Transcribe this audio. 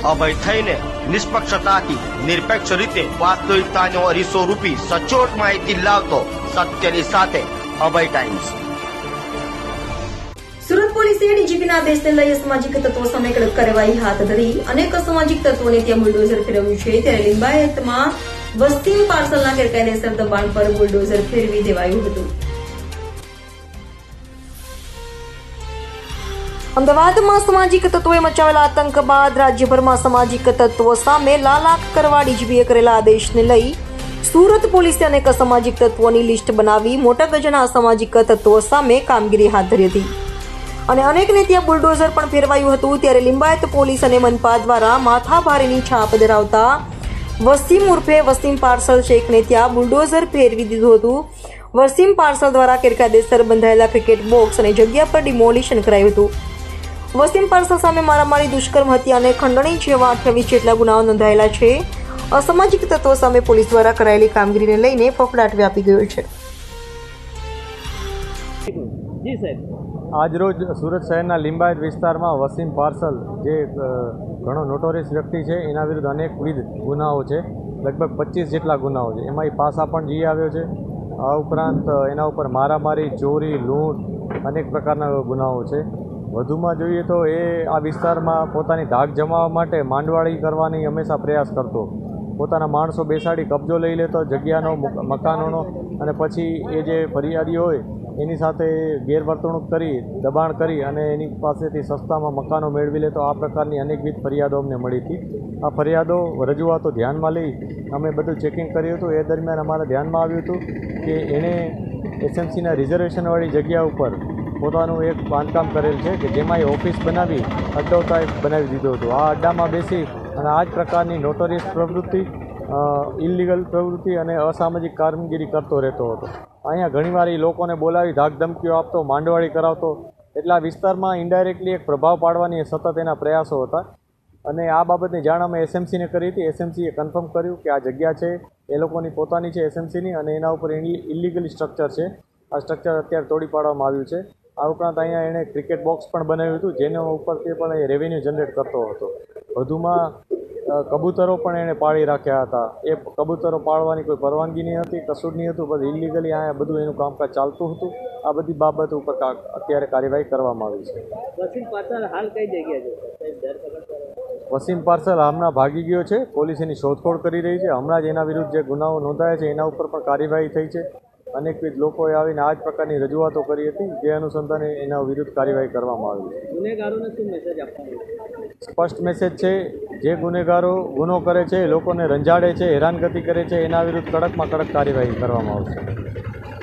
અભય થઈને નિષ્પક્ષતાથી નિરપેક્ષ રીતે વાસ્તવિકતાનો અરીસો રૂપી સચોટ માહિતી લાવતો સત્યની સાથે અભય ટાઈમ્સ। સુરત પોલીસે ડીજીપીના આદેશને લઈ અસામાજિક તત્વો સામે કડક કાર્યવાહી હાથ ધરી અનેક અસામાજિક તત્વોને ત્યાં બુલડોઝર ફેરવ્યું છે। ત્યારે લિંબાયતમાં વસ્તીમ પાર્સલના ગેરકાયદેસર દબાણ પર બુલડોઝર ફેરવી દેવાયું હતું। અમદાવાદમાં સામાજિક તત્વોએ મચાવેલા આતંક બાદ રાજ્યભરમાં સામાજિક તત્વો સામે લાલાક કરવા ડીજીપીએ કરેલા આદેશને લઈ સુરત પોલીસે અનેક અસામાજિક તત્વોની લિસ્ટ બનાવી મોટા ગજાના અસામાજિક તત્વો સામે કામગીરી હાથ ધરી હતી અને અનેકને ત્યાં બુલડોઝર પણ ફેરવાયું હતું। ત્યારે લિંબાયત પોલીસ અને મનપા દ્વારા માથાભારેની છાપ ધરાવતા વસીમ ઉર્ફે વસીમ પાર્સલ શેખને ત્યાં બુલડોઝર ફેરવી દીધું હતું। વસીમ પાર્સલ દ્વારા ગેરકાયદેસર બંધાયેલા ક્રિકેટ બોક્સ અને જગ્યા પર ડિમોલિશન કરાયું હતું। વસીમ પાર્સલ સામે મારામારી, દુષ્કર્મ, હત્યા અને ખંડણી જેવા 28 જેટલા ગુનાઓ નોંધાયેલા છે। અસામાજિક તત્વો સામે પોલીસ દ્વારા કરાયેલી કામગીરીને લઈને ફફડાટ વ્યાપી ગયો છે। જી સાહેબ, આજરોજ સુરત શહેરના લિંબાયત વિસ્તારમાં વસીમ પાર્સલ જે ઘણો નોટોરિયસ વ્યક્તિ છે એના વિરુદ્ધ અનેકવિધ ગુનાઓ છે, લગભગ 25 જેટલા ગુનાઓ છે। એમાં પાસા પણ જઈ આવ્યો છે। આ ઉપરાંત એના ઉપર મારામારી, ચોરી, લૂંટ અનેક પ્રકારના ગુનાઓ છે। વધુમાં જોઈએ તો એ આ વિસ્તારમાં પોતાની ધાક જમાવવા માટે માંડવાળી કરવાની હંમેશા પ્રયાસ કરતો। પોતાના માણસો બેસાડી કબજો લઈ લેતો જગ્યાનો, મકાનોનો, અને પછી એ જે ફરિયાદી હોય એની સાથે ગેરવર્તણૂક કરી, દબાણ કરી અને એની પાસેથી સસ્તામાં મકાનો મેળવી લેતો। આ પ્રકારની અનેકવિધ ફરિયાદો અમને મળી હતી। આ ફરિયાદો, રજૂઆતો ધ્યાનમાં લઈ અમે બધું ચેકિંગ કર્યું હતું। એ દરમિયાન અમારા ધ્યાનમાં આવ્યું હતું કે એણે એસએમસીના રિઝર્વેશનવાળી જગ્યા ઉપર પોતાનું એક બાંધકામ કરેલ છે કે જેમાં એ ઓફિસ બનાવી અડ્ડો ટાઈપ બનાવી દીધો હતો। આ અડ્ડામાં બેસી અને આ જ પ્રકારની નોટોરિયસ પ્રવૃત્તિ, ઇલીગલ પ્રવૃત્તિ અને અસામાજિક કામગીરી કરતો રહેતો હતો। અહીંયા ઘણીવાર એ લોકોને બોલાવી ધાક ધમકીઓ આપતો, માંડવાળી કરાવતો। એટલા વિસ્તારમાં ઇન્ડાયરેક્ટલી એક પ્રભાવ પાડવાની સતત એના પ્રયાસો હતા અને આ બાબતની જાણ અમે એસએમસીને કરી હતી। એસએમસીએ કન્ફર્મ કર્યું કે આ જગ્યા છે એ લોકોની પોતાની છે, એસએમસીની, અને એના ઉપર ઇલીગલી સ્ટ્રક્ચર છે। આ સ્ટ્રક્ચર અત્યારે તોડી પાડવામાં આવ્યું છે। આ ઉપરાંત અહીંયા એણે ક્રિકેટ બોક્સ પણ બનાવ્યું હતું જેના ઉપરથી પણ એ રેવન્યુ જનરેટ કરતો હતો। વધુમાં કબૂતરો પણ એણે પાળી રાખ્યા હતા। એ કબૂતરો પાળવાની કોઈ પરવાનગી નહીં હતી, કશું જ નહીં હતું, બસ ઇલીગલી અહીંયા બધું એનું કામકાજ ચાલતું હતું। આ બધી બાબત ઉપર અત્યારે કાર્યવાહી કરવામાં આવી છે। વસીમ પાર્સલ હાલ કઈ જગ્યા છે? વસીમ પાર્સલ હમણાં ભાગી ગયો છે। પોલીસ એની શોધખોળ કરી રહી છે। હમણાં જ એના વિરુદ્ધ જે ગુનાઓ નોંધાયા છે એના ઉપર પણ કાર્યવાહી થઈ છે। અનેકવિધ લોકોએ આવીને આ જ પ્રકારની રજૂઆતો કરી હતી, જે અનુસંધાને એના વિરુદ્ધ કાર્યવાહી કરવામાં આવી છે। ગુનેગારોને શું મેસેજ આપવાનો? સ્પષ્ટ મેસેજ છે, જે ગુનેગારો ગુનો કરે છે, લોકોને રંજાડે છે, હેરાનગતિ કરે છે, એના વિરુદ્ધ કડકમાં કડક કાર્યવાહી કરવામાં આવશે।